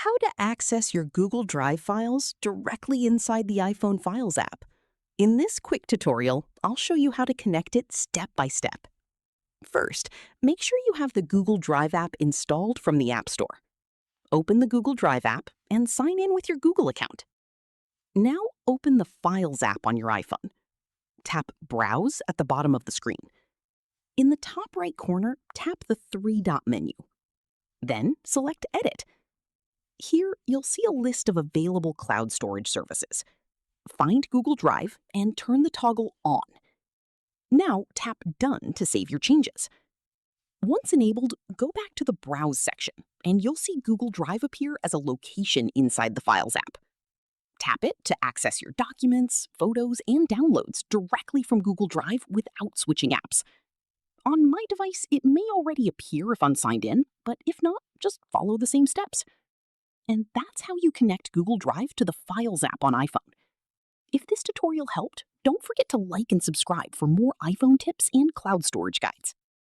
how to access your Google Drive files directly inside the iPhone Files app. In this quick tutorial, I'll show you how to connect it step by step. First, make sure you have the Google Drive app installed from the App Store. Open the Google Drive app and sign in with your Google account. Now open the Files app on your iPhone. Tap Browse at the bottom of the screen. In the top right corner, tap the three-dot menu. Then select Edit. Here, you'll see a list of available cloud storage services. Find Google Drive and turn the toggle on. Now, tap Done to save your changes. Once enabled, go back to the Browse section, and you'll see Google Drive appear as a location inside the Files app. Tap it to access your documents, photos, and downloads directly from Google Drive without switching apps. On my device, it may already appear if unsigned in, but if not, just follow the same steps. And that's how you connect Google Drive to the Files app on iPhone. If this tutorial helped, don't forget to like and subscribe for more iPhone tips and cloud storage guides.